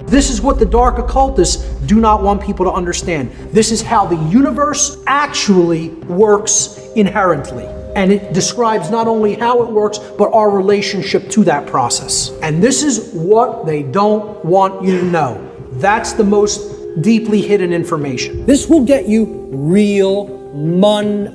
This is what the dark occultists do not want people to understand. This is how the universe actually works inherently. And it describes not only how it works, but our relationship to that process. And this is what they don't want you to know. That's the most deeply hidden information. This will get you real money.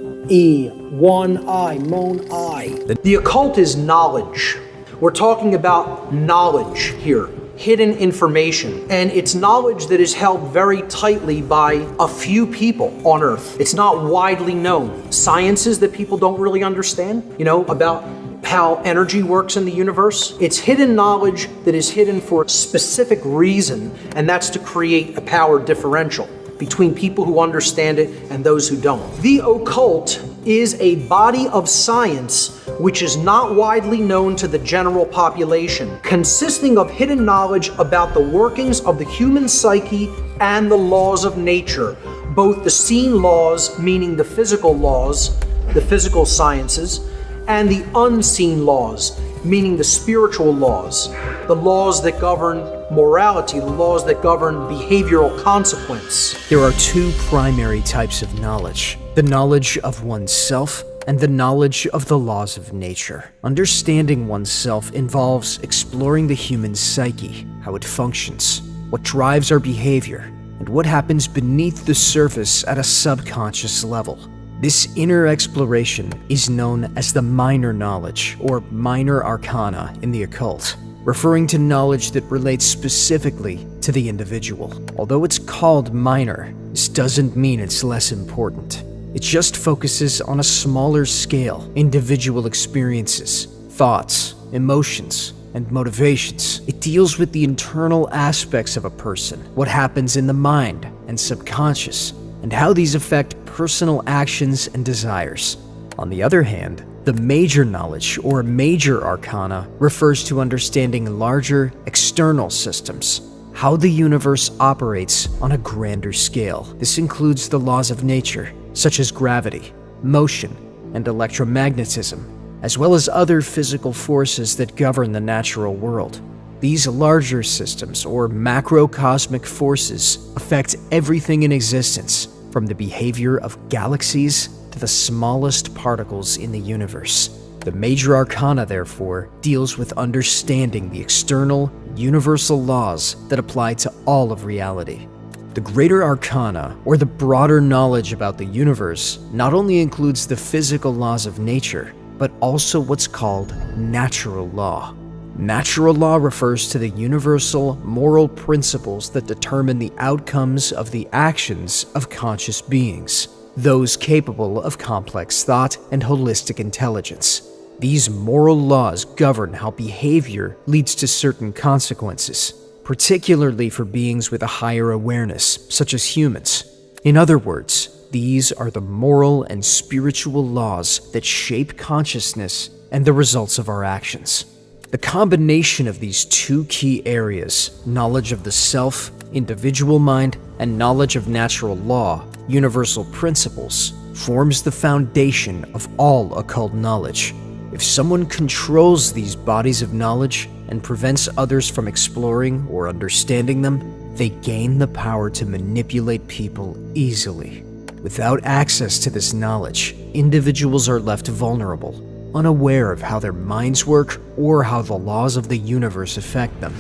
The occult is knowledge. We're talking about knowledge here. Hidden information, and it's knowledge that is held very tightly by a few people on Earth. It's not widely known. Sciences that people don't really understand, about how energy works in the universe. It's hidden knowledge that is hidden for a specific reason, and that's to create a power differential between people who understand it and those who don't. The occult is a body of science which is not widely known to the general population, consisting of hidden knowledge about the workings of the human psyche and the laws of nature, both the seen laws, meaning the physical laws, the physical sciences, and the unseen laws, meaning the spiritual laws, the laws that govern morality, the laws that govern behavioral consequence. There are two primary types of knowledge: the knowledge of oneself and the knowledge of the laws of nature. Understanding oneself involves exploring the human psyche, how it functions, what drives our behavior, and what happens beneath the surface at a subconscious level. This inner exploration is known as the minor knowledge, or minor arcana in the occult, referring to knowledge that relates specifically to the individual. Although it's called minor, this doesn't mean it's less important. It just focuses on a smaller scale, individual experiences, thoughts, emotions, and motivations. It deals with the internal aspects of a person, what happens in the mind and subconscious, and how these affect personal actions and desires. On the other hand, the major knowledge, or major arcana, refers to understanding larger, external systems, how the universe operates on a grander scale. This includes the laws of nature, such as gravity, motion, and electromagnetism, as well as other physical forces that govern the natural world. These larger systems, or macrocosmic forces, affect everything in existence, from the behavior of galaxies to the smallest particles in the universe. The major arcana, therefore, deals with understanding the external, universal laws that apply to all of reality. The greater arcana, or the broader knowledge about the universe, not only includes the physical laws of nature, but also what's called natural law. Natural law refers to the universal moral principles that determine the outcomes of the actions of conscious beings, those capable of complex thought and holistic intelligence. These moral laws govern how behavior leads to certain consequences, particularly for beings with a higher awareness, such as humans. In other words, these are the moral and spiritual laws that shape consciousness and the results of our actions. The combination of these two key areas, knowledge of the self, individual mind, and knowledge of natural law, universal principles, forms the foundation of all occult knowledge. If someone controls these bodies of knowledge and prevents others from exploring or understanding them, they gain the power to manipulate people easily. Without access to this knowledge, individuals are left vulnerable, unaware of how their minds work or how the laws of the universe affect them.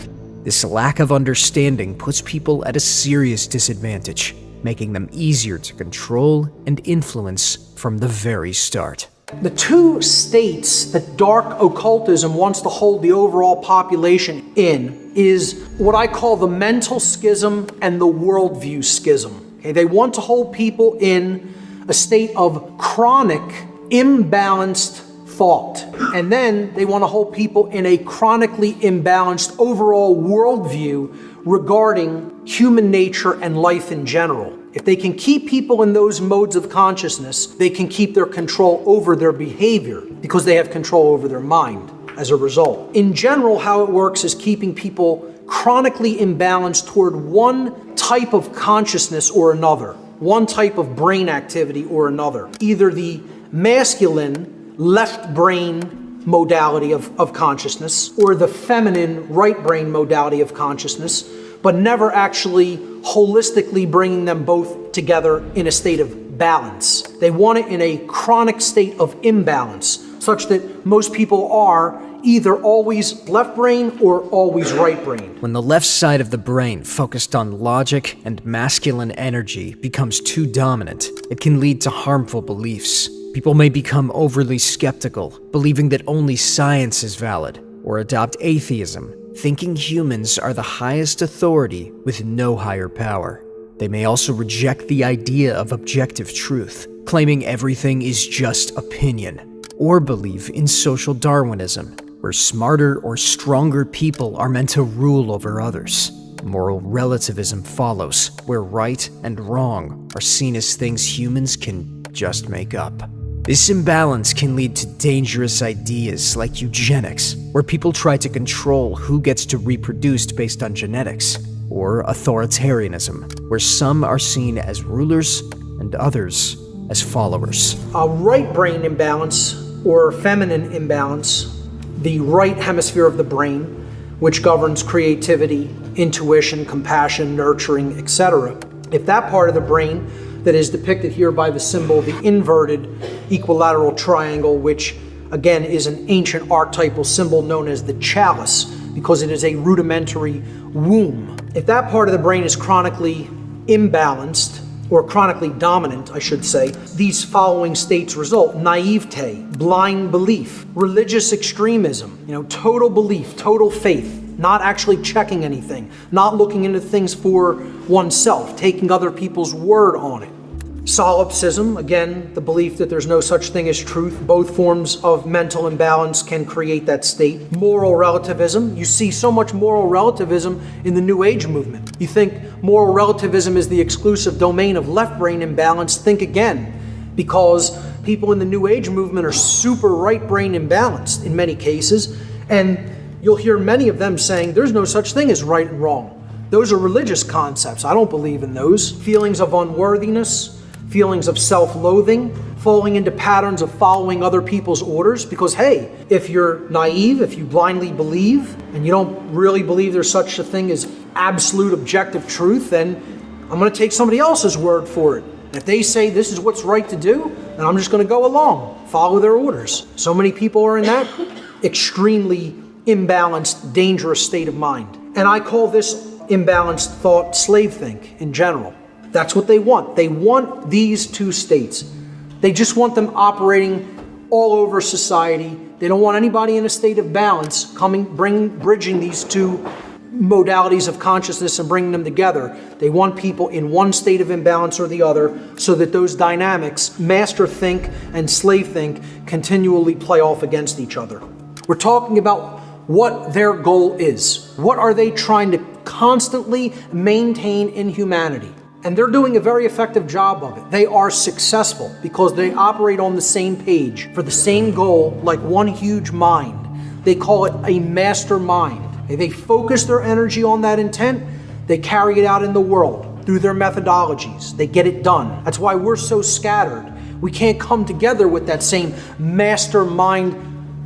This lack of understanding puts people at a serious disadvantage, making them easier to control and influence from the very start. The two states that dark occultism wants to hold the overall population in is what I call the mental schism and the worldview schism. Okay, they want to hold people in a state of chronic, imbalanced thought. And then they want to hold people in a chronically imbalanced overall worldview regarding human nature and life in general. If they can keep people in those modes of consciousness, they can keep their control over their behavior because they have control over their mind as a result. In general, how it works is keeping people chronically imbalanced toward one type of consciousness or another, one type of brain activity or another, either the masculine left brain modality of consciousness or the feminine right brain modality of consciousness, but never actually holistically bringing them both together in a state of balance. They want it in a chronic state of imbalance, such that most people are either always left brain or always right brain. When the left side of the brain, focused on logic and masculine energy, becomes too dominant, it can lead to harmful beliefs. People may become overly skeptical, believing that only science is valid, or adopt atheism, thinking humans are the highest authority with no higher power. They may also reject the idea of objective truth, claiming everything is just opinion, or believe in social Darwinism, where smarter or stronger people are meant to rule over others. Moral relativism follows, where right and wrong are seen as things humans can just make up. This imbalance can lead to dangerous ideas like eugenics, where people try to control who gets to reproduce based on genetics, or authoritarianism, where some are seen as rulers and others as followers. A right brain imbalance or feminine imbalance, the right hemisphere of the brain, which governs creativity, intuition, compassion, nurturing, etc. If that part of the brain that is depicted here by the symbol, the inverted equilateral triangle, which again is an ancient archetypal symbol known as the chalice, because it is a rudimentary womb. If that part of the brain is chronically imbalanced, or chronically dominant, I should say, these following states result: naivete, blind belief, religious extremism, total belief, total faith, not actually checking anything, not looking into things for oneself, taking other people's word on it. Solipsism, again, the belief that there's no such thing as truth. Both forms of mental imbalance can create that state. Moral relativism. You see so much moral relativism in the New Age movement. You think moral relativism is the exclusive domain of left brain imbalance. Think again, because people in the New Age movement are super right brain imbalanced in many cases, and you'll hear many of them saying there's no such thing as right and wrong. Those are religious concepts. I don't believe in those. Feelings of unworthiness, feelings of self-loathing, falling into patterns of following other people's orders, because hey, if you're naive, if you blindly believe, and you don't really believe there's such a thing as absolute objective truth, then I'm going to take somebody else's word for it. And if they say this is what's right to do, then I'm just going to go along, follow their orders. So many people are in that extremely imbalanced, dangerous state of mind. And I call this imbalanced thought slave think in general. That's what they want. They want these two states. They just want them operating all over society. They don't want anybody in a state of balance bridging these two modalities of consciousness and bringing them together. They want people in one state of imbalance or the other, so that those dynamics, master think and slave think, continually play off against each other. We're talking about what their goal is. What are they trying to constantly maintain in humanity? And they're doing a very effective job of it. They are successful because they operate on the same page for the same goal, like one huge mind. They call it a mastermind. They focus their energy on that intent. They carry it out in the world through their methodologies. They get it done. That's why we're so scattered. We can't come together with that same mastermind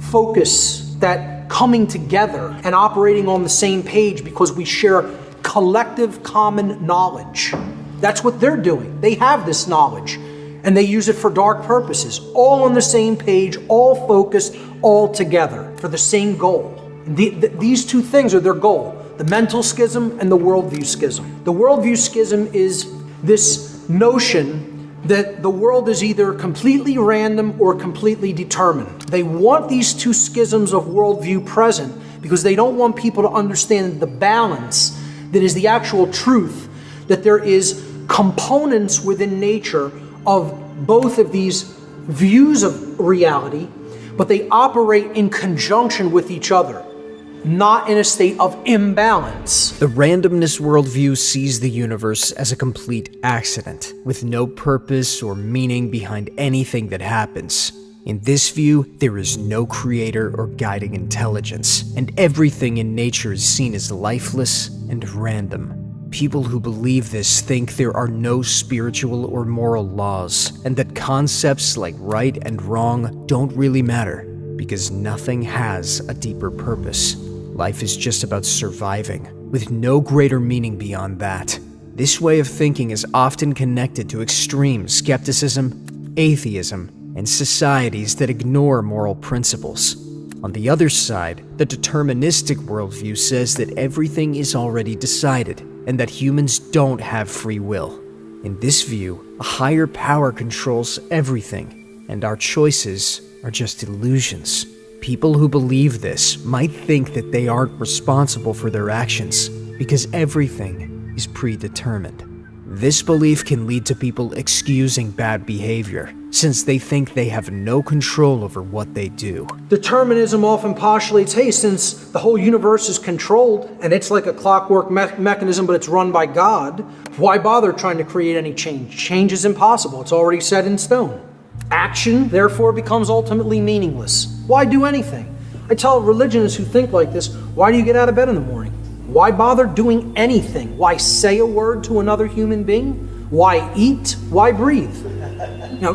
focus, that coming together and operating on the same page, because we share collective common knowledge. That's what they're doing. They have this knowledge and they use it for dark purposes, all on the same page, all focused, all together for the same goal. And these two things are their goal: the mental schism and the worldview schism. The worldview schism is this notion that the world is either completely random or completely determined. They want these two schisms of worldview present because they don't want people to understand the balance that is the actual truth, that there is components within nature of both of these views of reality, but they operate in conjunction with each other, not in a state of imbalance. The randomness worldview sees the universe as a complete accident, with no purpose or meaning behind anything that happens. In this view, there is no creator or guiding intelligence, and everything in nature is seen as lifeless and random. People who believe this think there are no spiritual or moral laws, and that concepts like right and wrong don't really matter, because nothing has a deeper purpose. Life is just about surviving. with no greater meaning beyond that. This way of thinking is often connected to extreme skepticism, atheism, and societies that ignore moral principles. On the other side, the deterministic worldview says that everything is already decided and that humans don't have free will. In this view, a higher power controls everything, and our choices are just illusions. People who believe this might think that they aren't responsible for their actions because everything is predetermined. This belief can lead to people excusing bad behavior, since they think they have no control over what they do. Determinism often postulates, hey, since the whole universe is controlled and it's like a clockwork mechanism, but it's run by God, why bother trying to create any change? Change is impossible. It's already set in stone. Action, therefore, becomes ultimately meaningless. Why do anything? I tell religionists who think like this, why do you get out of bed in the morning? Why bother doing anything? Why say a word to another human being? Why eat? Why breathe?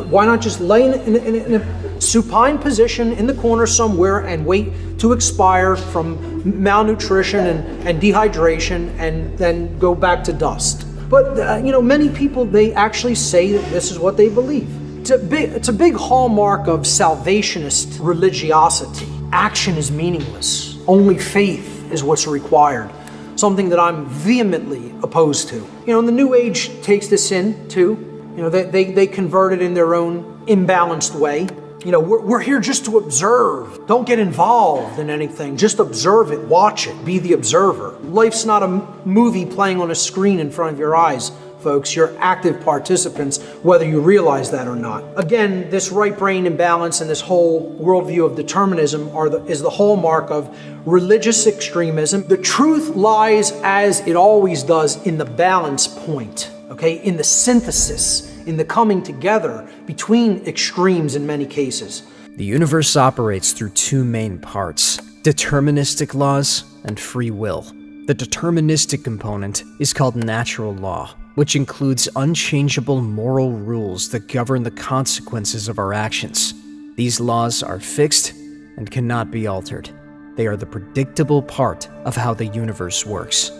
Why not just lay in a supine position in the corner somewhere and wait to expire from malnutrition and dehydration and then go back to dust? But, many people, they actually say that this is what they believe. It's a big hallmark of salvationist religiosity. Action is meaningless. Only faith is what's required. Something that I'm vehemently opposed to. The New Age takes this in too. They convert it in their own imbalanced way. We're here just to observe. Don't get involved in anything. Just observe it, watch it, be the observer. Life's not a movie playing on a screen in front of your eyes, folks. You're active participants, whether you realize that or not. Again, this right brain imbalance and this whole worldview of determinism is the hallmark of religious extremism. The truth lies, as it always does, in the balance point, okay? In the synthesis, in the coming together between extremes in many cases. The universe operates through two main parts: deterministic laws and free will. The deterministic component is called natural law, which includes unchangeable moral rules that govern the consequences of our actions. These laws are fixed and cannot be altered. They are the predictable part of how the universe works.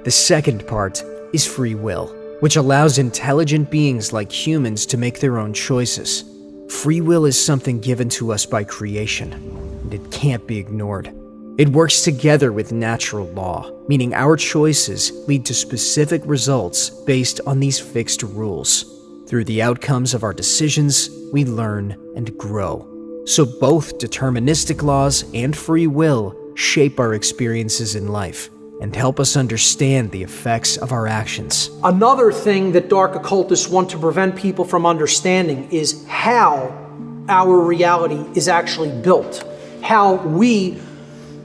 The second part is free will, which allows intelligent beings like humans to make their own choices. Free will is something given to us by creation, and it can't be ignored. It works together with natural law, meaning our choices lead to specific results based on these fixed rules. Through the outcomes of our decisions, we learn and grow. So both deterministic laws and free will shape our experiences in life and help us understand the effects of our actions. Another thing that dark occultists want to prevent people from understanding is how our reality is actually built, how we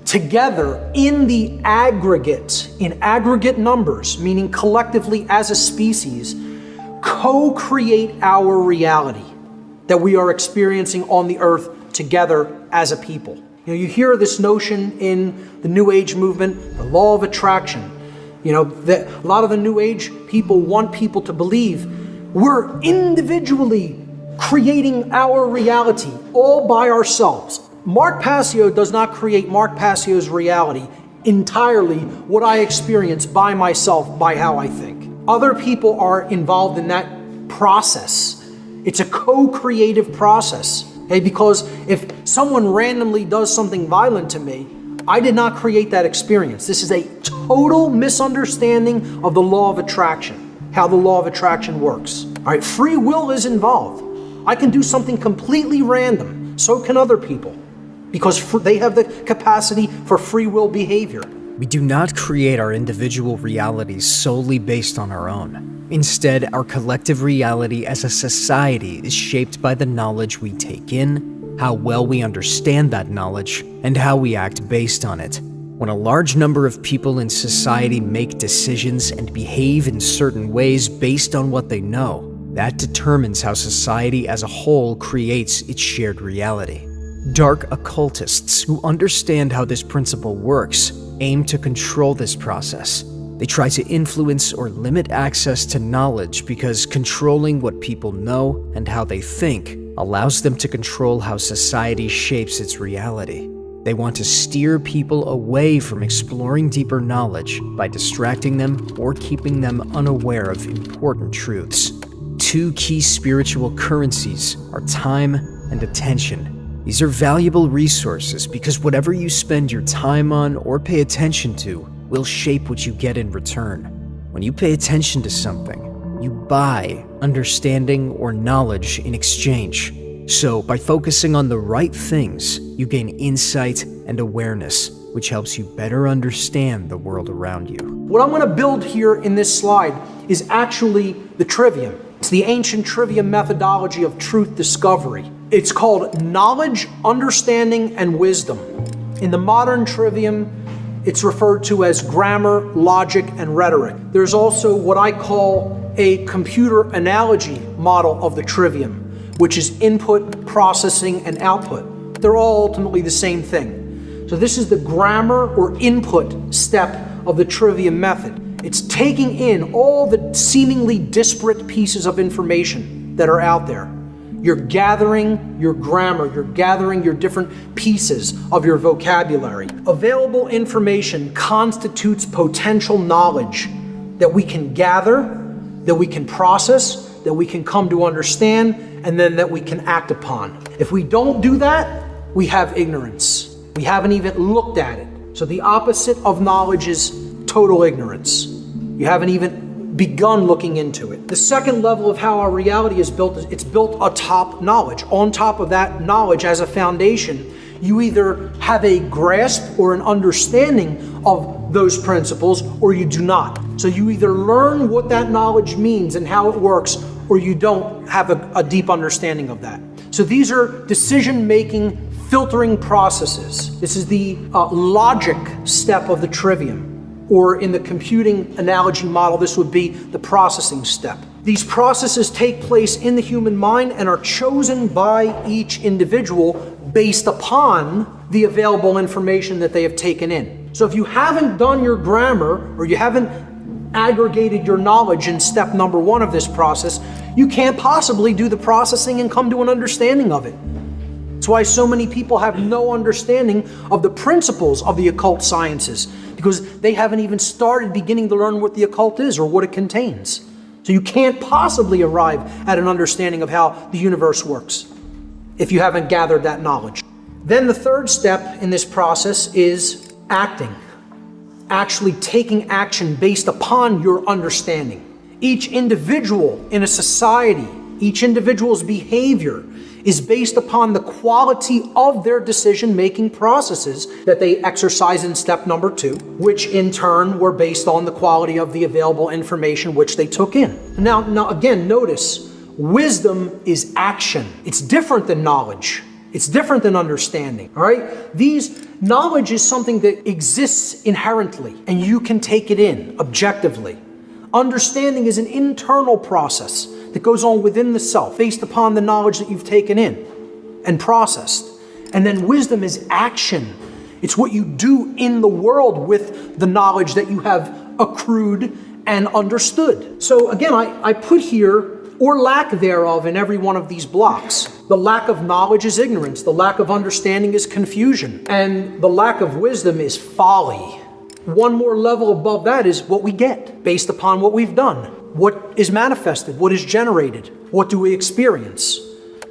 together in the aggregate, in aggregate numbers, meaning collectively as a species, co-create our reality that we are experiencing on the earth together as a people. You hear this notion in the New Age movement, the law of attraction. That a lot of the New Age people want people to believe we're individually creating our reality all by ourselves. Mark Passio does not create Mark Passio's reality entirely, what I experience by myself, by how I think. Other people are involved in that process. It's a co-creative process, okay? Because if someone randomly does something violent to me, I did not create that experience. This is a total misunderstanding of the law of attraction, how the law of attraction works. All right, free will is involved. I can do something completely random. So can other people, because they have the capacity for free will behavior. We do not create our individual realities solely based on our own. Instead, our collective reality as a society is shaped by the knowledge we take in, how well we understand that knowledge, and how we act based on it. When a large number of people in society make decisions and behave in certain ways based on what they know, that determines how society as a whole creates its shared reality. Dark occultists who understand how this principle works aim to control this process. They try to influence or limit access to knowledge because controlling what people know and how they think allows them to control how society shapes its reality. They want to steer people away from exploring deeper knowledge by distracting them or keeping them unaware of important truths. Two key spiritual currencies are time and attention. These are valuable resources because whatever you spend your time on or pay attention to will shape what you get in return. When you pay attention to something, you buy understanding or knowledge in exchange. So, by focusing on the right things, you gain insight and awareness, which helps you better understand the world around you. What I'm going to build here in this slide is actually the trivium. It's the ancient trivium methodology of truth discovery. It's called knowledge, understanding, and wisdom. In the modern trivium, it's referred to as grammar, logic, and rhetoric. There's also what I call a computer analogy model of the trivium, which is input, processing, and output. They're all ultimately the same thing. So this is the grammar or input step of the trivium method. It's taking in all the seemingly disparate pieces of information that are out there. You're gathering your grammar, you're gathering your different pieces of your vocabulary. Available information constitutes potential knowledge that we can gather, that we can process, that we can come to understand, and then that we can act upon. If we don't do that, we have ignorance. We haven't even looked at it. So the opposite of knowledge is total ignorance. You haven't even begun looking into it. The second level of how our reality is built is it's built atop knowledge. On top of that knowledge as a foundation, you either have a grasp or an understanding of those principles or you do not. So you either learn what that knowledge means and how it works, or you don't have a deep understanding of that. So these are decision-making, filtering processes. This is the logic step of the trivium. Or in the computing analogy model, this would be the processing step. These processes take place in the human mind and are chosen by each individual based upon the available information that they have taken in. So if you haven't done your grammar or you haven't aggregated your knowledge in step number one of this process, you can't possibly do the processing and come to an understanding of it. That's why so many people have no understanding of the principles of the occult sciences, because they haven't even started beginning to learn what the occult is or what it contains. So you can't possibly arrive at an understanding of how the universe works if you haven't gathered that knowledge. Then the third step in this process is acting. Actually taking action based upon your understanding. Each individual in a society, each individual's behavior is based upon the quality of their decision-making processes that they exercise in step number two, which in turn were based on the quality of the available information which they took in. Now again, notice, wisdom is action. It's different than knowledge. It's different than understanding, all right? Knowledge is something that exists inherently, and you can take it in objectively. Understanding is an internal process that goes on within the self, based upon the knowledge that you've taken in and processed. And then wisdom is action. It's what you do in the world with the knowledge that you have accrued and understood. So again, I put here, or lack thereof, in every one of these blocks. The lack of knowledge is ignorance. The lack of understanding is confusion. And the lack of wisdom is folly. One more level above that is what we get based upon what we've done. What is manifested? What is generated? What do we experience?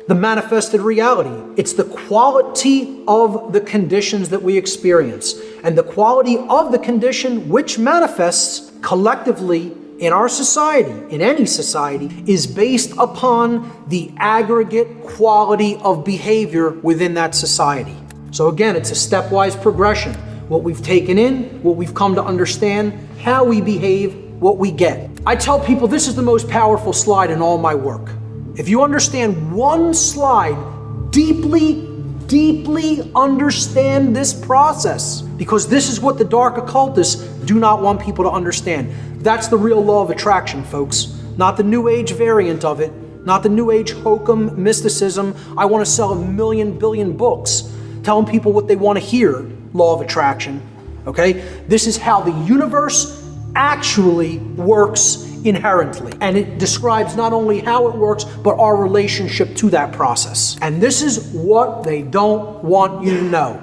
The manifested reality. It's the quality of the conditions that we experience. And the quality of the condition which manifests collectively in our society, in any society, is based upon the aggregate quality of behavior within that society. So again, it's a stepwise progression. What we've taken in, what we've come to understand, how we behave, what we get. I tell people this is the most powerful slide in all my work. If you understand one slide, deeply understand this process, because this is what the dark occultists do not want people to understand. That's the real law of attraction, folks. Not the New Age variant of it, not the New Age hokum mysticism. I want to sell 1 million billion books telling people what they want to hear, law of attraction, okay? This is how the universe actually works inherently. And it describes not only how it works, but our relationship to that process. And this is what they don't want you to know.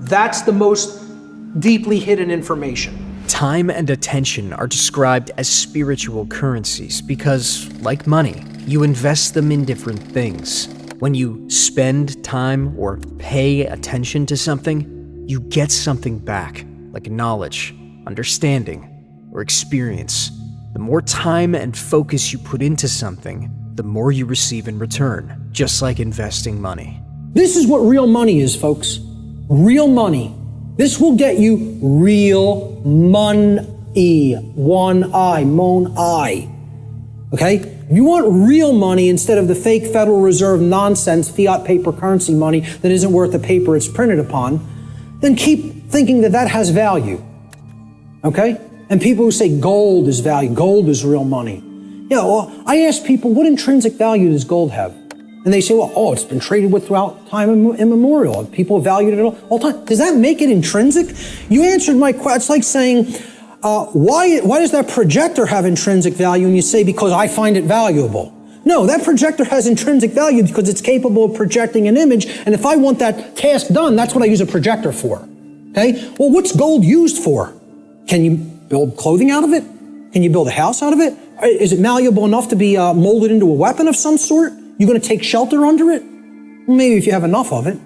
That's the most deeply hidden information. Time and attention are described as spiritual currencies because, like money, you invest them in different things. When you spend time or pay attention to something, you get something back, like knowledge, understanding, or experience. The more time and focus you put into something, the more you receive in return, just like investing money. This is what real money is, folks. Real money. This will get you real money. One I, mon I. Okay? If you want real money instead of the fake Federal Reserve nonsense fiat paper currency money that isn't worth the paper it's printed upon, then keep thinking that that has value. Okay? And people who say gold is value, gold is real money. Yeah, well, I ask people, what intrinsic value does gold have? And they say, well, it's been traded with throughout time immemorial. People have valued it all the time. Does that make it intrinsic? You answered my question. It's like saying, why does that projector have intrinsic value? And you say, because I find it valuable. No, that projector has intrinsic value because it's capable of projecting an image. And if I want that task done, that's what I use a projector for. Okay? Well, what's gold used for? Can you build clothing out of it? Can you build a house out of it? Is it malleable enough to be molded into a weapon of some sort? You going to take shelter under it? Maybe if you have enough of it.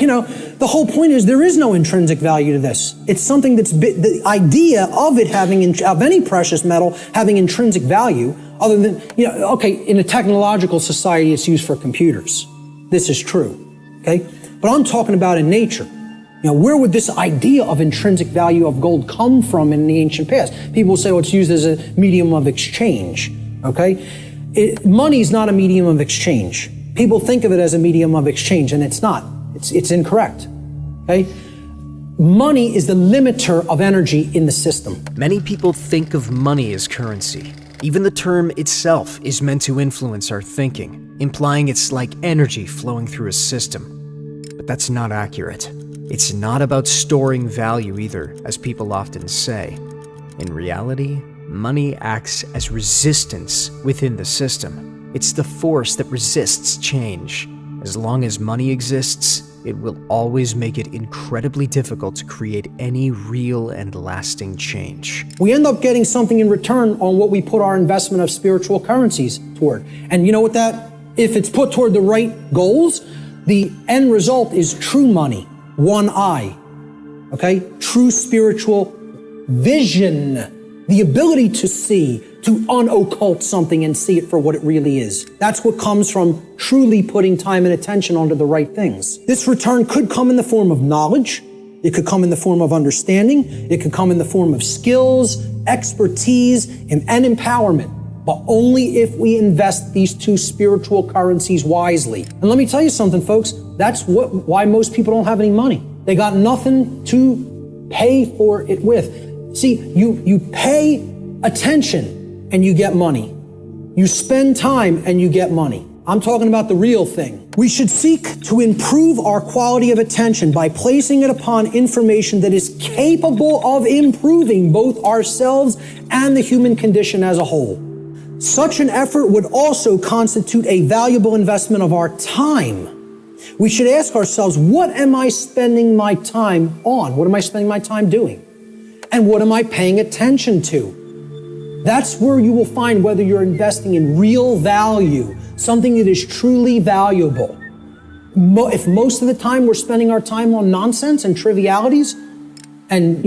You know, the whole point is there is no intrinsic value to this. It's something that's the idea of it having, of any precious metal having intrinsic value, other than, you know, okay, in a technological society, it's used for computers. This is true, okay? But I'm talking about in nature. You know, where would this idea of intrinsic value of gold come from in the ancient past? People will say, well, it's used as a medium of exchange, okay? Money is not a medium of exchange. People think of it as a medium of exchange, and it's not. It's incorrect, okay? Money is the limiter of energy in the system. Many people think of money as currency. Even the term itself is meant to influence our thinking, implying it's like energy flowing through a system. But that's not accurate. It's not about storing value either, as people often say. In reality, money acts as resistance within the system. It's the force that resists change. As long as money exists, it will always make it incredibly difficult to create any real and lasting change. We end up getting something in return on what we put our investment of spiritual currencies toward. And you know what if it's put toward the right goals, the end result is true money. One I. Okay? True spiritual vision. The ability to see, to unoccult something and see it for what it really is. That's what comes from truly putting time and attention onto the right things. This return could come in the form of knowledge. It could come in the form of understanding. It could come in the form of skills, expertise, and empowerment. But only if we invest these two spiritual currencies wisely. And let me tell you something, folks. That's why most people don't have any money. They got nothing to pay for it with. See, you pay attention and you get money. You spend time and you get money. I'm talking about the real thing. We should seek to improve our quality of attention by placing it upon information that is capable of improving both ourselves and the human condition as a whole. Such an effort would also constitute a valuable investment of our time. We should ask ourselves, what am I spending my time on? What am I spending my time doing? And what am I paying attention to? That's where you will find whether you're investing in real value, something that is truly valuable. If most of the time we're spending our time on nonsense and trivialities and,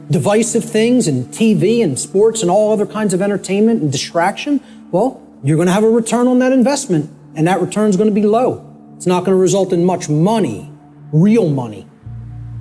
divisive things and TV and sports and all other kinds of entertainment and distraction, well, you're going to have a return on that investment, and that return is going to be low. It's not going to result in much money, real money.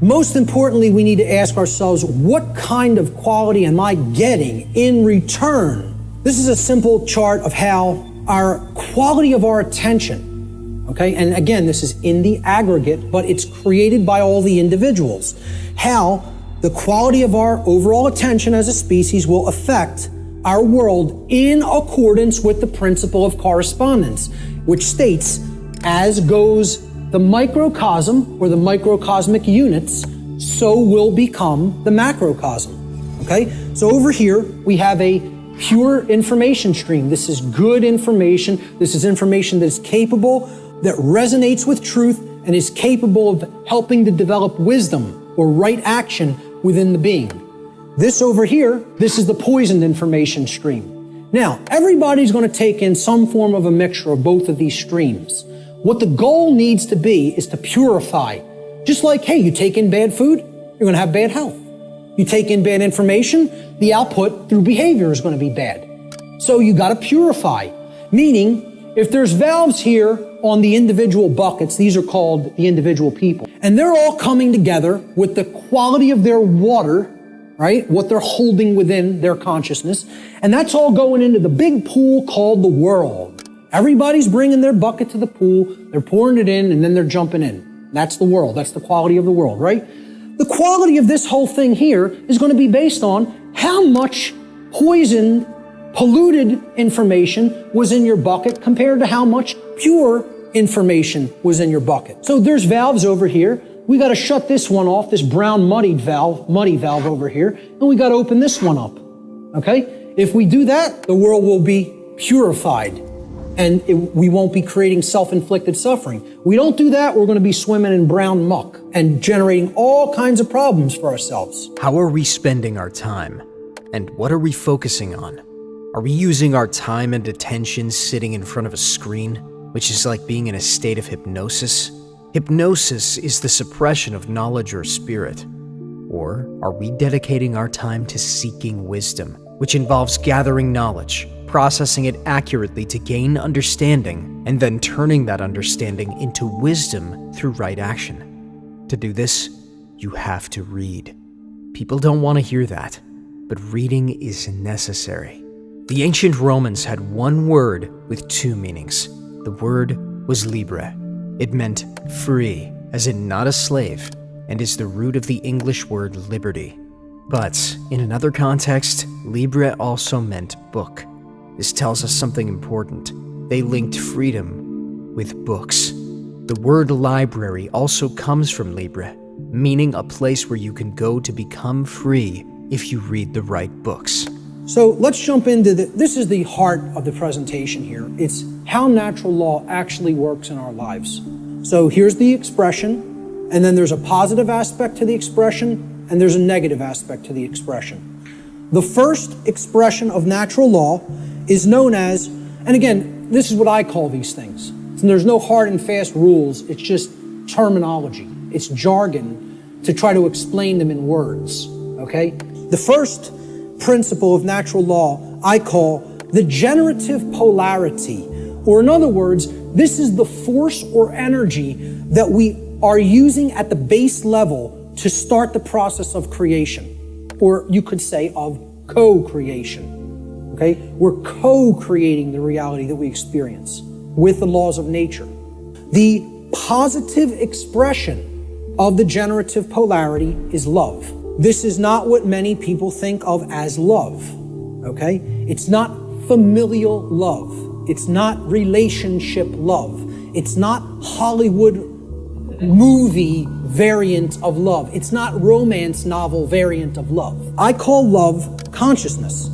Most importantly, we need to ask ourselves, what kind of quality am I getting in return? This is a simple chart of how our quality of our attention, okay? And again, this is in the aggregate, but it's created by all the individuals. How the quality of our overall attention as a species will affect our world in accordance with the principle of correspondence, which states, as goes the microcosm or the microcosmic units, so will become the macrocosm. Okay? So over here, we have a pure information stream. This is good information. This is information that is capable, that resonates with truth, and is capable of helping to develop wisdom or right action within the being. This over here, this is the poisoned information stream. Now, everybody's going to take in some form of a mixture of both of these streams. What the goal needs to be is to purify. Just like, hey, you take in bad food, you're going to have bad health. You take in bad information, the output through behavior is going to be bad. So you got to purify. Meaning, if there's valves here on the individual buckets, these are called the individual people, and they're all coming together with the quality of their water, right? What they're holding within their consciousness. And that's all going into the big pool called the world. Everybody's bringing their bucket to the pool, they're pouring it in, and then they're jumping in. That's the world. That's the quality of the world, right? The quality of this whole thing here is going to be based on how much poisoned, polluted information was in your bucket compared to how much pure information was in your bucket. So there's valves over here. We got to shut this one off, this brown muddy valve over here, and we got to open this one up. Okay? If we do that, the world will be purified, and we won't be creating self-inflicted suffering. We don't do that, we're going to be swimming in brown muck and generating all kinds of problems for ourselves. How are we spending our time? And what are we focusing on? Are we using our time and attention sitting in front of a screen, which is like being in a state of hypnosis? Hypnosis is the suppression of knowledge or spirit. Or are we dedicating our time to seeking wisdom, which involves gathering knowledge, processing it accurately to gain understanding, and then turning that understanding into wisdom through right action? To do this, you have to read. People don't want to hear that, but reading is necessary. The ancient Romans had one word with two meanings. The word was libre. It meant free, as in not a slave, and is the root of the English word liberty. But in another context, libre also meant book. This tells us something important. They linked freedom with books. The word library also comes from libre, meaning a place where you can go to become free if you read the right books. So let's jump into this is the heart of the presentation here. It's how natural law actually works in our lives. So here's the expression, and then there's a positive aspect to the expression, and there's a negative aspect to the expression. The first expression of natural law is known as, and again, this is what I call these things. And there's no hard and fast rules, it's just terminology. It's jargon to try to explain them in words, okay? The first principle of natural law I call the generative polarity, or in other words, this is the force or energy that we are using at the base level to start the process of creation, or you could say of co-creation, okay? We're co-creating the reality that we experience with the laws of nature. The positive expression of the generative polarity is love. This is not what many people think of as love, okay? It's not familial love. It's not relationship love. It's not Hollywood movie variant of love. It's not romance novel variant of love. I call love consciousness.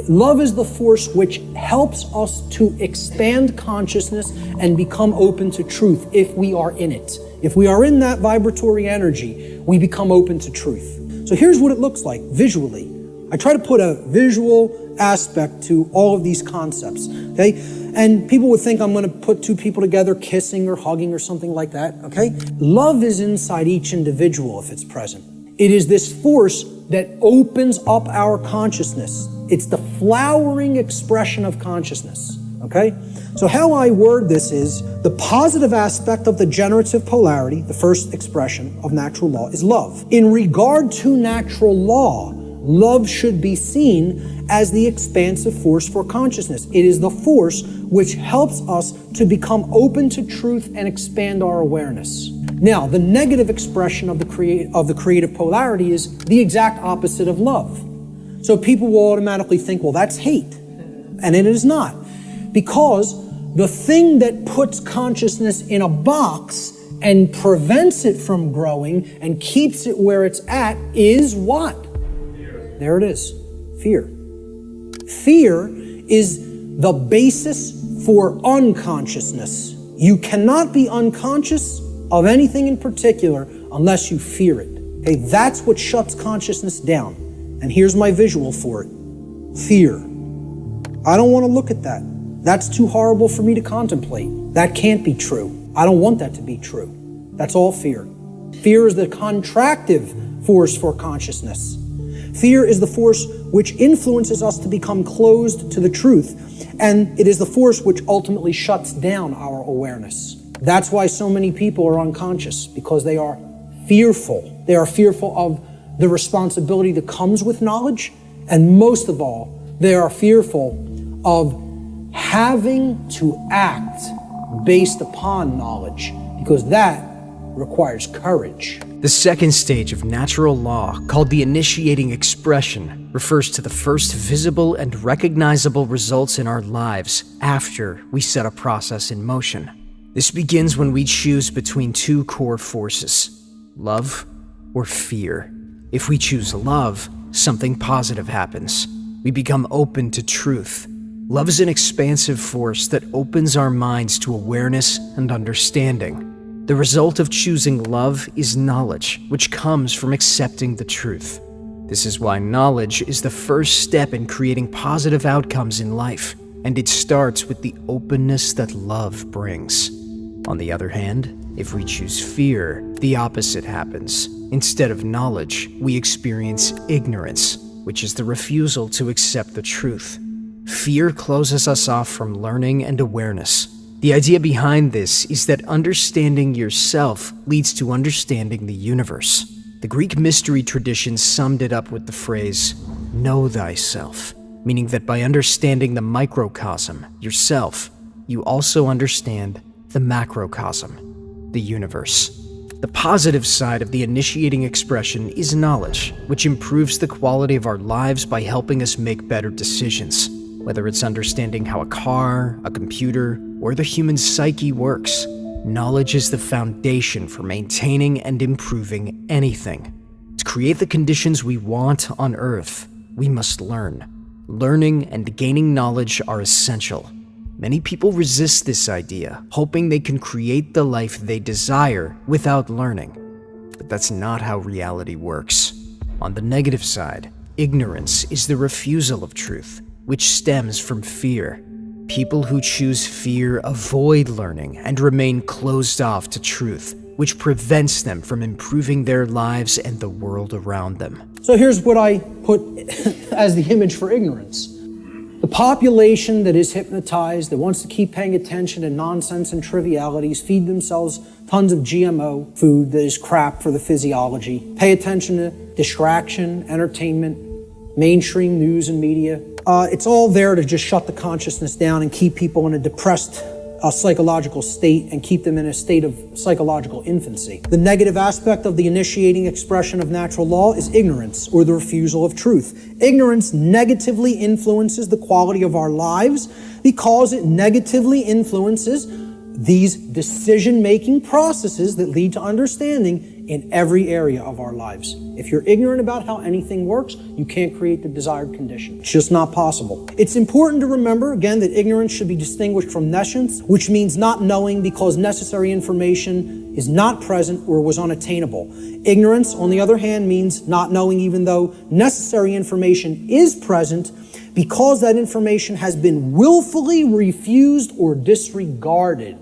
Love is the force which helps us to expand consciousness and become open to truth if we are in it. If we are in that vibratory energy, we become open to truth. So here's what it looks like visually. I try to put a visual aspect to all of these concepts, okay? And people would think I'm going to put two people together kissing or hugging or something like that, okay? Love is inside each individual if it's present. It is this force that opens up our consciousness. It's the flowering expression of consciousness, okay? So how I word this is the positive aspect of the generative polarity, the first expression of natural law, is love. In regard to natural law, love should be seen as the expansive force for consciousness. It is the force which helps us to become open to truth and expand our awareness. Now, the negative expression of the creative polarity is the exact opposite of love. So people will automatically think, well, that's hate. And it is not. Because the thing that puts consciousness in a box and prevents it from growing and keeps it where it's at is what? Fear. There it is. Fear. Fear is the basis for unconsciousness. You cannot be unconscious of anything in particular unless you fear it. Okay, that's what shuts consciousness down. And here's my visual for it. Fear. I don't want to look at that. That's too horrible for me to contemplate. That can't be true. I don't want that to be true. That's all fear. Fear is the contractive force for consciousness. Fear is the force which influences us to become closed to the truth, and it is the force which ultimately shuts down our awareness. That's why so many people are unconscious, because they are fearful. They are fearful of the responsibility that comes with knowledge, and most of all, they are fearful of having to act based upon knowledge, because that requires courage. The second stage of natural law, called the initiating expression, refers to the first visible and recognizable results in our lives after we set a process in motion. This begins when we choose between two core forces, love or fear. If we choose love, something positive happens. We become open to truth. Love is an expansive force that opens our minds to awareness and understanding. The result of choosing love is knowledge, which comes from accepting the truth. This is why knowledge is the first step in creating positive outcomes in life, and it starts with the openness that love brings. On the other hand, if we choose fear, the opposite happens. Instead of knowledge, we experience ignorance, which is the refusal to accept the truth. Fear closes us off from learning and awareness. The idea behind this is that understanding yourself leads to understanding the universe. The Greek mystery tradition summed it up with the phrase, "Know thyself," meaning that by understanding the microcosm, yourself, you also understand the macrocosm, the universe. The positive side of the initiating expression is knowledge, which improves the quality of our lives by helping us make better decisions. Whether it's understanding how a car, a computer, or the human psyche works, knowledge is the foundation for maintaining and improving anything. To create the conditions we want on Earth, we must learn. Learning and gaining knowledge are essential. Many people resist this idea, hoping they can create the life they desire without learning. But that's not how reality works. On the negative side, ignorance is the refusal of truth, which stems from fear. People who choose fear avoid learning and remain closed off to truth, which prevents them from improving their lives and the world around them. So here's what I put as the image for ignorance. The population that is hypnotized, that wants to keep paying attention to nonsense and trivialities, feed themselves tons of GMO food that is crap for the physiology, pay attention to distraction, entertainment, mainstream news and media. It's all there to just shut the consciousness down and keep people in a depressed psychological state and keep them in a state of psychological infancy. The negative aspect of the initiating expression of natural law is ignorance, or the refusal of truth. Ignorance negatively influences the quality of our lives because it negatively influences these decision-making processes that lead to understanding in every area of our lives. If you're ignorant about how anything works, you can't create the desired condition. It's just not possible. It's important to remember, again, that ignorance should be distinguished from nescience, which means not knowing because necessary information is not present or was unattainable. Ignorance, on the other hand, means not knowing even though necessary information is present because that information has been willfully refused or disregarded.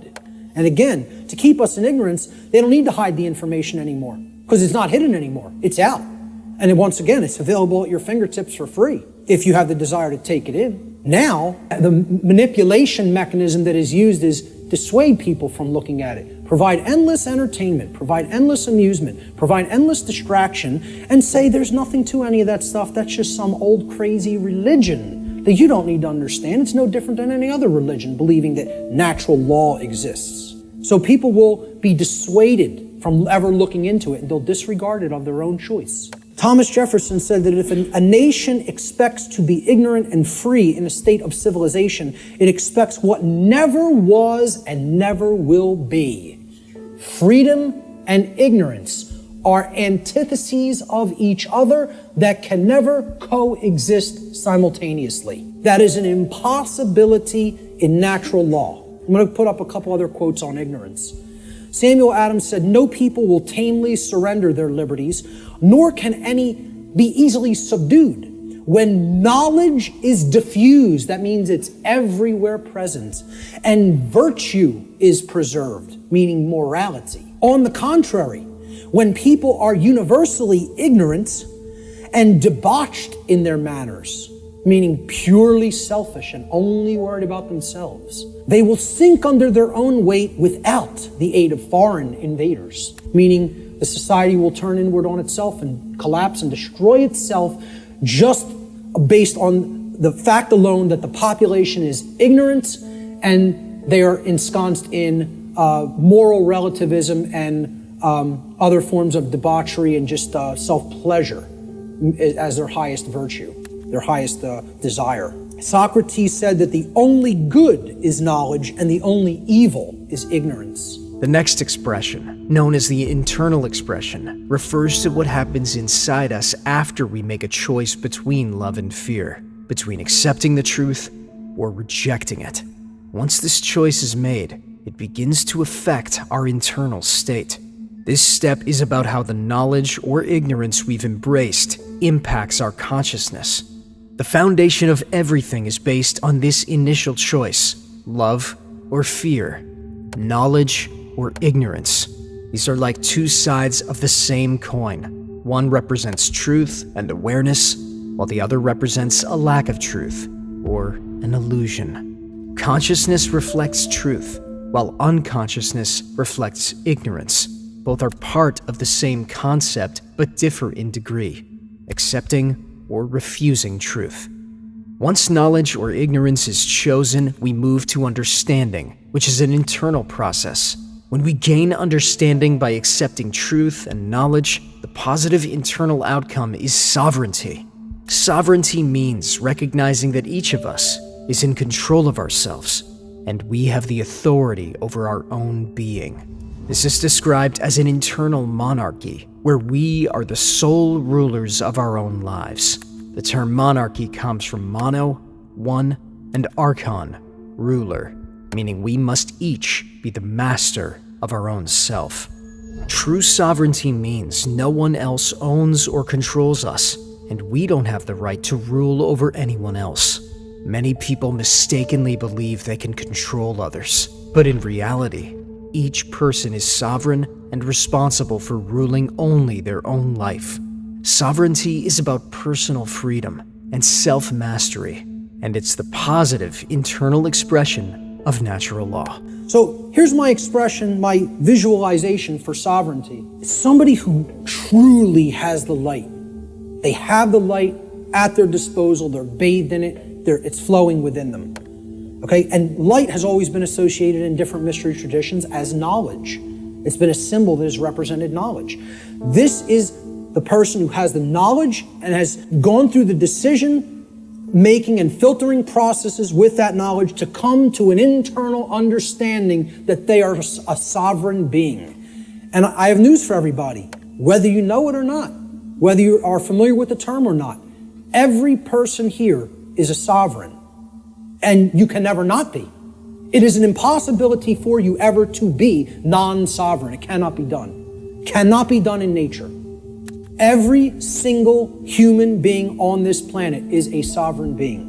And again, to keep us in ignorance, they don't need to hide the information anymore because it's not hidden anymore. It's out. And then once again, it's available at your fingertips for free if you have the desire to take it in. Now, the manipulation mechanism that is used is dissuade people from looking at it, provide endless entertainment, provide endless amusement, provide endless distraction, and say there's nothing to any of that stuff. That's just some old crazy religion that you don't need to understand. It's no different than any other religion, believing that natural law exists. So people will be dissuaded from ever looking into it, and they'll disregard it of their own choice. Thomas Jefferson said that if a nation expects to be ignorant and free in a state of civilization, it expects what never was and never will be. Freedom and ignorance are antitheses of each other that can never coexist simultaneously. That is an impossibility in natural law. I'm going to put up a couple other quotes on ignorance. Samuel Adams said, "No people will tamely surrender their liberties, nor can any be easily subdued. When knowledge is diffused," that means it's everywhere present, "and virtue is preserved," meaning morality. On the contrary, when people are universally ignorant and debauched in their manners, meaning purely selfish and only worried about themselves, they will sink under their own weight without the aid of foreign invaders, meaning the society will turn inward on itself and collapse and destroy itself just based on the fact alone that the population is ignorant and they are ensconced in moral relativism and other forms of debauchery and just self-pleasure as their highest virtue, their highest desire. Socrates said that the only good is knowledge and the only evil is ignorance. The next expression, known as the internal expression, refers to what happens inside us after we make a choice between love and fear, between accepting the truth or rejecting it. Once this choice is made, it begins to affect our internal state. This step is about how the knowledge or ignorance we've embraced impacts our consciousness. The foundation of everything is based on this initial choice: love or fear, knowledge or ignorance. These are like two sides of the same coin. One represents truth and awareness, while the other represents a lack of truth or an illusion. Consciousness reflects truth, while unconsciousness reflects ignorance. Both are part of the same concept, but differ in degree: accepting or refusing truth. Once knowledge or ignorance is chosen, we move to understanding, which is an internal process. When we gain understanding by accepting truth and knowledge, the positive internal outcome is sovereignty. Sovereignty means recognizing that each of us is in control of ourselves, and we have the authority over our own being. This is described as an internal monarchy, where we are the sole rulers of our own lives. The term monarchy comes from mono, one, and archon, ruler, meaning we must each be the master of our own self. True sovereignty means no one else owns or controls us, and we don't have the right to rule over anyone else. Many people mistakenly believe they can control others, but in reality, each person is sovereign and responsible for ruling only their own life. Sovereignty is about personal freedom and self-mastery, and it's the positive internal expression of natural law. So here's my expression, my visualization for sovereignty. It's somebody who truly has the light. They have the light at their disposal. They're bathed in it. It's flowing within them. Okay, and light has always been associated in different mystery traditions as knowledge. It's been a symbol that has represented knowledge. This is the person who has the knowledge and has gone through the decision-making and filtering processes with that knowledge to come to an internal understanding that they are a sovereign being. And I have news for everybody, whether you know it or not, whether you are familiar with the term or not, every person here is a sovereign. And you can never not be. It is an impossibility for you ever to be non-sovereign. It cannot be done. Cannot be done in nature. Every single human being on this planet is a sovereign being.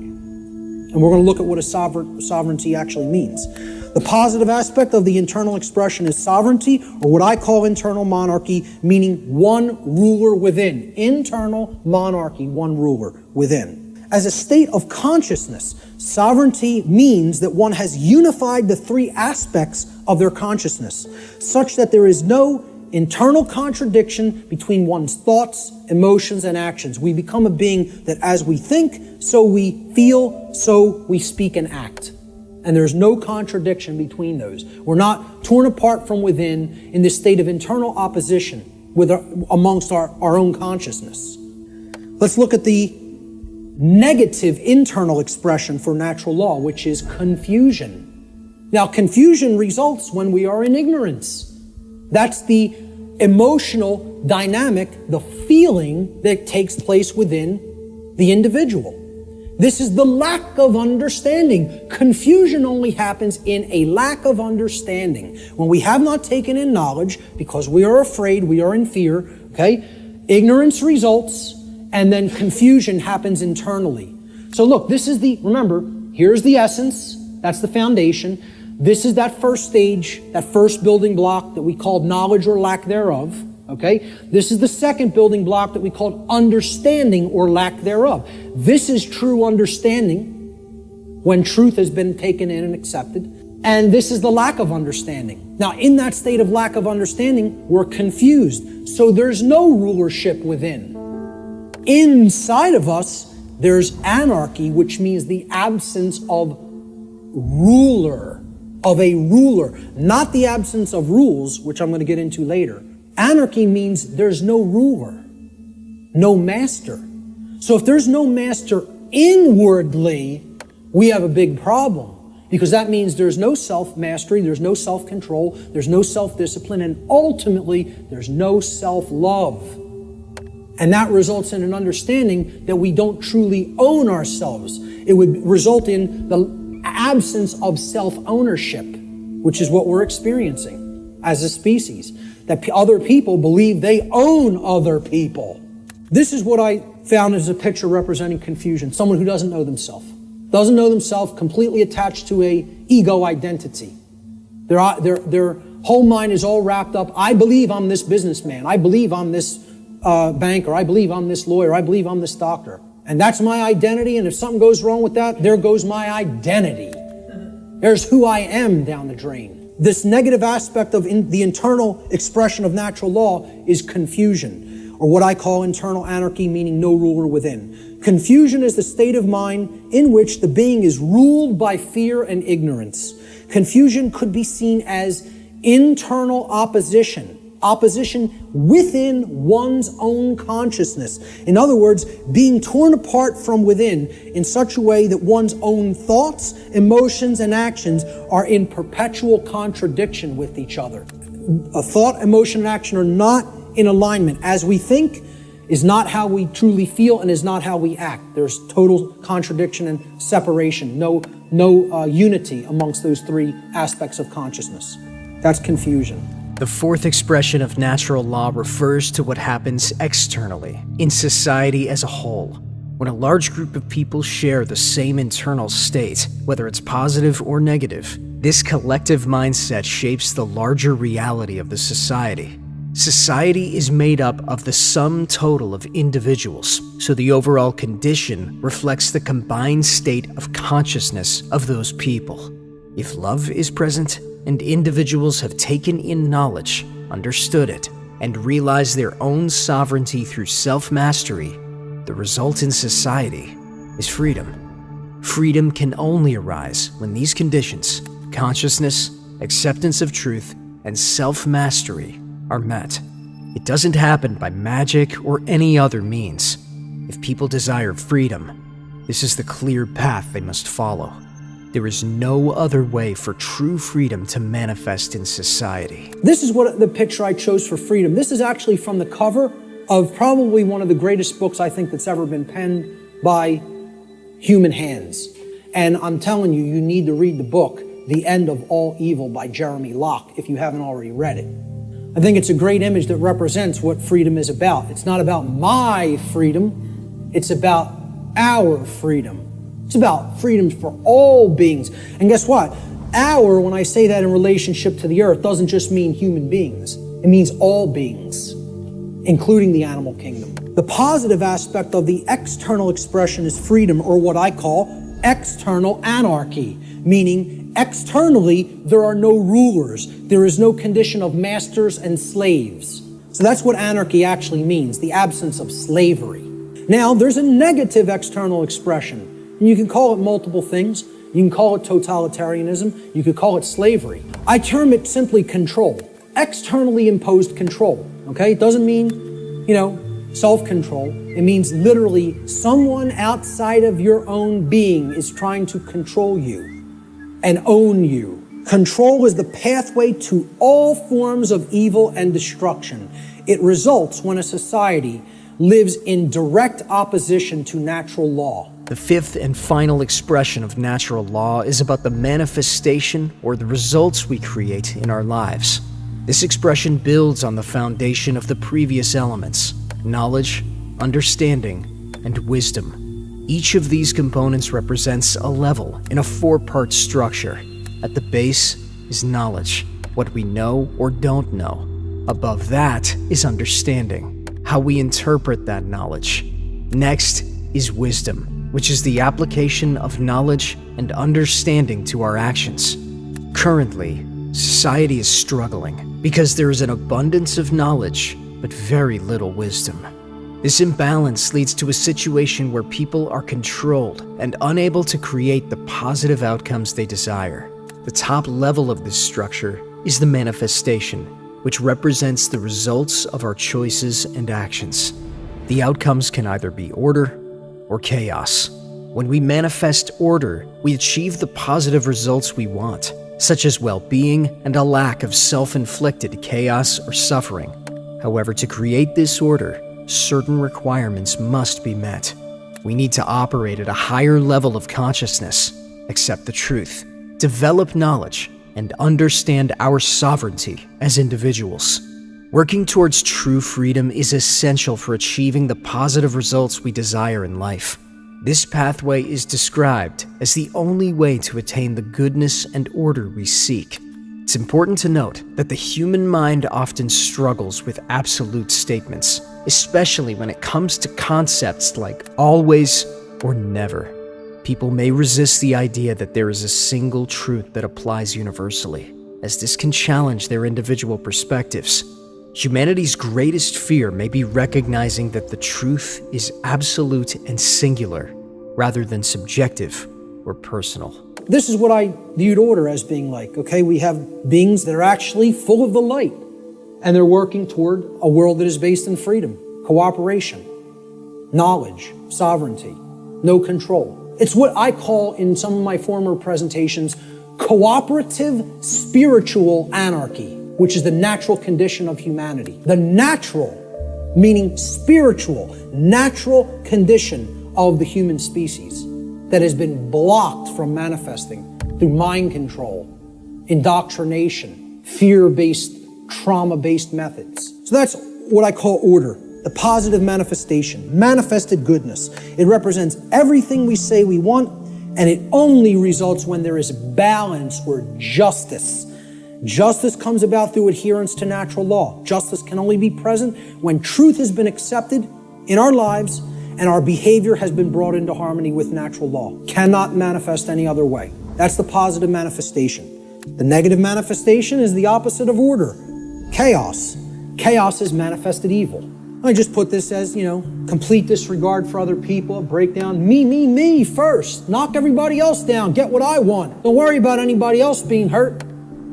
And we're going to look at what a sovereignty actually means. The positive aspect of the internal expression is sovereignty, or what I call internal monarchy, meaning one ruler within. Internal monarchy, one ruler within. As a state of consciousness, sovereignty means that one has unified the three aspects of their consciousness, such that there is no internal contradiction between one's thoughts, emotions, and actions. We become a being that as we think, so we feel, so we speak and act. And there's no contradiction between those. We're not torn apart from within in this state of internal opposition amongst our own consciousness. Let's look at the negative internal expression for natural law, which is confusion. Now, confusion results when we are in ignorance. That's the emotional dynamic, the feeling that takes place within the individual. This is the lack of understanding. Confusion only happens in a lack of understanding. When we have not taken in knowledge, because we are afraid, we are in fear, okay? Ignorance results, and then confusion happens internally. So look, remember, here's the essence, that's the foundation. This is that first stage, that first building block that we called knowledge or lack thereof. Okay? This is the second building block that we called understanding or lack thereof. This is true understanding when truth has been taken in and accepted. And this is the lack of understanding. Now, in that state of lack of understanding, we're confused. So there's no rulership within. Inside of us, there's anarchy, which means the absence of a ruler, not the absence of rules, which I'm going to get into later. Anarchy means there's no ruler, no master. So if there's no master inwardly, we have a big problem, because that means there's no self-mastery, there's no self-control, there's no self-discipline, and ultimately there's no self-love. And that results in an understanding that we don't truly own ourselves. It would result in the absence of self-ownership, which is what we're experiencing as a species. That other people believe they own other people. This is what I found as a picture representing confusion. Someone who doesn't know themselves. Doesn't know themselves, completely attached to a ego identity. Their whole mind is all wrapped up. I believe I'm this businessman. I believe I'm this banker. I believe I'm this lawyer. I believe I'm this doctor. And that's my identity. And if something goes wrong with that, there goes my identity. There's who I am down the drain. This negative aspect of the internal expression of natural law is confusion, or what I call internal anarchy, meaning no ruler within. Confusion is the state of mind in which the being is ruled by fear and ignorance. Confusion could be seen as internal opposition within one's own consciousness. In other words, being torn apart from within in such a way that one's own thoughts, emotions, and actions are in perpetual contradiction with each other. A thought, emotion, and action are not in alignment. As we think is not how we truly feel and is not how we act. There's total contradiction and separation, no unity amongst those three aspects of consciousness. That's confusion. The fourth expression of natural law refers to what happens externally, in society as a whole. When a large group of people share the same internal state, whether it's positive or negative, this collective mindset shapes the larger reality of the society. Society is made up of the sum total of individuals, so the overall condition reflects the combined state of consciousness of those people. If love is present, and individuals have taken in knowledge, understood it, and realized their own sovereignty through self-mastery, the result in society is freedom. Freedom can only arise when these conditions, consciousness, acceptance of truth, and self-mastery, are met. It doesn't happen by magic or any other means. If people desire freedom, this is the clear path they must follow. There is no other way for true freedom to manifest in society. This is what the picture I chose for freedom. This is actually from the cover of probably one of the greatest books I think that's ever been penned by human hands. And I'm telling you, you need to read the book, The End of All Evil by Jeremy Locke, if you haven't already read it. I think it's a great image that represents what freedom is about. It's not about my freedom, it's about our freedom. It's about freedom for all beings. And guess what? When I say that in relationship to the earth, doesn't just mean human beings. It means all beings, including the animal kingdom. The positive aspect of the external expression is freedom, or what I call external anarchy, meaning externally there are no rulers. There is no condition of masters and slaves. So that's what anarchy actually means, the absence of slavery. Now, there's a negative external expression. And you can call it multiple things. You can call it totalitarianism. You could call it slavery. I term it simply control. Externally imposed control. Okay? It doesn't mean, self-control. It means literally someone outside of your own being is trying to control you and own you. Control is the pathway to all forms of evil and destruction. It results when a society lives in direct opposition to natural law. The fifth and final expression of natural law is about the manifestation or the results we create in our lives. This expression builds on the foundation of the previous elements: knowledge, understanding, and wisdom. Each of these components represents a level in a four-part structure. At the base is knowledge, what we know or don't know. Above that is understanding, how we interpret that knowledge. Next is wisdom, which is the application of knowledge and understanding to our actions. Currently, society is struggling because there is an abundance of knowledge but very little wisdom. This imbalance leads to a situation where people are controlled and unable to create the positive outcomes they desire. The top level of this structure is the manifestation, which represents the results of our choices and actions. The outcomes can either be order or chaos. When we manifest order, we achieve the positive results we want, such as well-being and a lack of self-inflicted chaos or suffering. However, to create this order, certain requirements must be met. We need to operate at a higher level of consciousness, accept the truth, develop knowledge, and understand our sovereignty as individuals. Working towards true freedom is essential for achieving the positive results we desire in life. This pathway is described as the only way to attain the goodness and order we seek. It's important to note that the human mind often struggles with absolute statements, especially when it comes to concepts like always or never. People may resist the idea that there is a single truth that applies universally, as this can challenge their individual perspectives. Humanity's greatest fear may be recognizing that the truth is absolute and singular, rather than subjective or personal. This is what I viewed order as being like, okay? We have beings that are actually full of the light, and they're working toward a world that is based in freedom, cooperation, knowledge, sovereignty, no control. It's what I call, in some of my former presentations, cooperative spiritual anarchy, which is the natural condition of humanity. The natural, meaning spiritual, natural condition of the human species that has been blocked from manifesting through mind control, indoctrination, fear-based, trauma-based methods. So that's what I call order, the positive manifestation, manifested goodness. It represents everything we say we want, and it only results when there is balance or justice. Justice comes about through adherence to natural law. Justice can only be present when truth has been accepted in our lives and our behavior has been brought into harmony with natural law. Cannot manifest any other way. That's the positive manifestation. The negative manifestation is the opposite of order. Chaos. Chaos is manifested evil. I just put this as, complete disregard for other people, breakdown, me first. Knock everybody else down, get what I want. Don't worry about anybody else being hurt.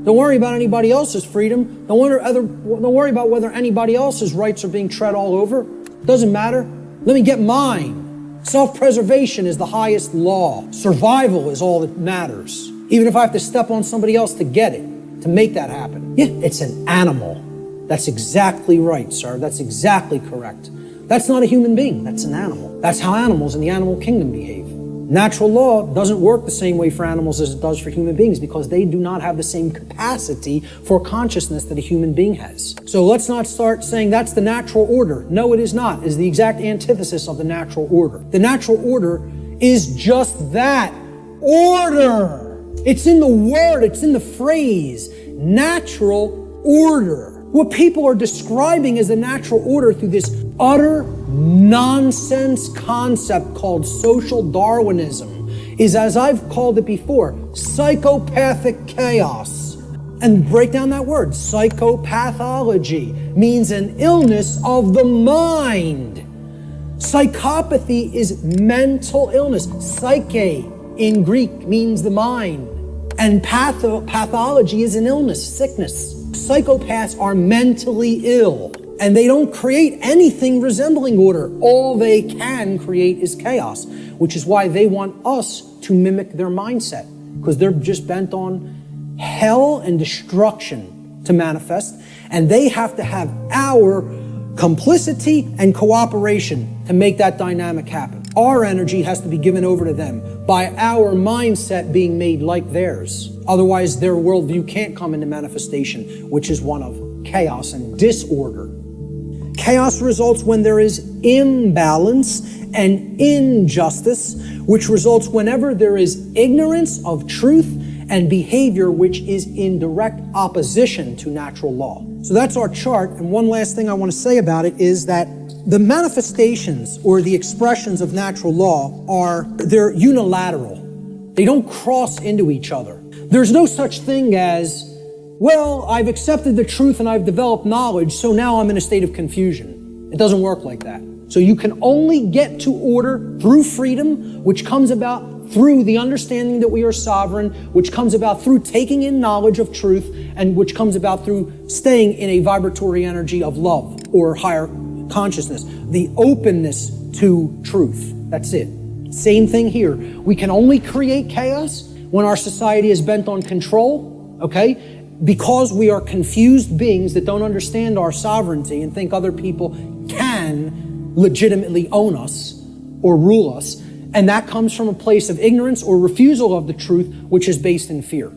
Don't worry about anybody else's freedom. Don't worry about whether anybody else's rights are being tread all over. Doesn't matter. Let me get mine. Self-preservation is the highest law. Survival is all that matters. Even if I have to step on somebody else to get it, to make that happen. Yeah, it's an animal. That's exactly right, sir. That's exactly correct. That's not a human being. That's an animal. That's how animals in the animal kingdom behave. Natural law doesn't work the same way for animals as it does for human beings because they do not have the same capacity for consciousness that a human being has. So let's not start saying that's the natural order. No, it is not. It is the exact antithesis of the natural order. The natural order is just that. Order. It's in the word. It's in the phrase. Natural order. What people are describing as the natural order through this utter nonsense concept called social Darwinism is, as I've called it before, psychopathic chaos. And break down that word. Psychopathology means an illness of the mind. Psychopathy is mental illness. Psyche in Greek means the mind. And pathology is an illness, sickness. Psychopaths are mentally ill, and they don't create anything resembling order. All they can create is chaos, which is why they want us to mimic their mindset, because they're just bent on hell and destruction to manifest, and they have to have our complicity and cooperation to make that dynamic happen. Our energy has to be given over to them by our mindset being made like theirs. Otherwise, their worldview can't come into manifestation, which is one of chaos and disorder. Chaos results when there is imbalance and injustice, which results whenever there is ignorance of truth and behavior which is in direct opposition to natural law. So that's our chart. And one last thing I want to say about it is that the manifestations or the expressions of natural law they're unilateral. They don't cross into each other. There's no such thing as, well, I've accepted the truth and I've developed knowledge, so now I'm in a state of confusion. It doesn't work like that. So you can only get to order through freedom, which comes about through the understanding that we are sovereign, which comes about through taking in knowledge of truth, and which comes about through staying in a vibratory energy of love or higher consciousness, the openness to truth. That's it. Same thing here. We can only create chaos when our society is bent on control, okay? Because we are confused beings that don't understand our sovereignty and think other people can legitimately own us or rule us. And that comes from a place of ignorance or refusal of the truth, which is based in fear.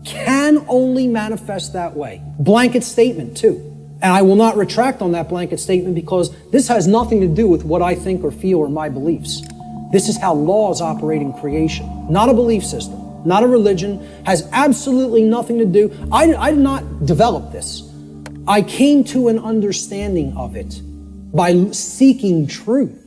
Can only manifest that way. Blanket statement too. And I will not retract on that blanket statement because this has nothing to do with what I think or feel or my beliefs. This is how laws operate in creation. Not a belief system, not a religion, has absolutely nothing to do. I did not develop this. I came to an understanding of it by seeking truth.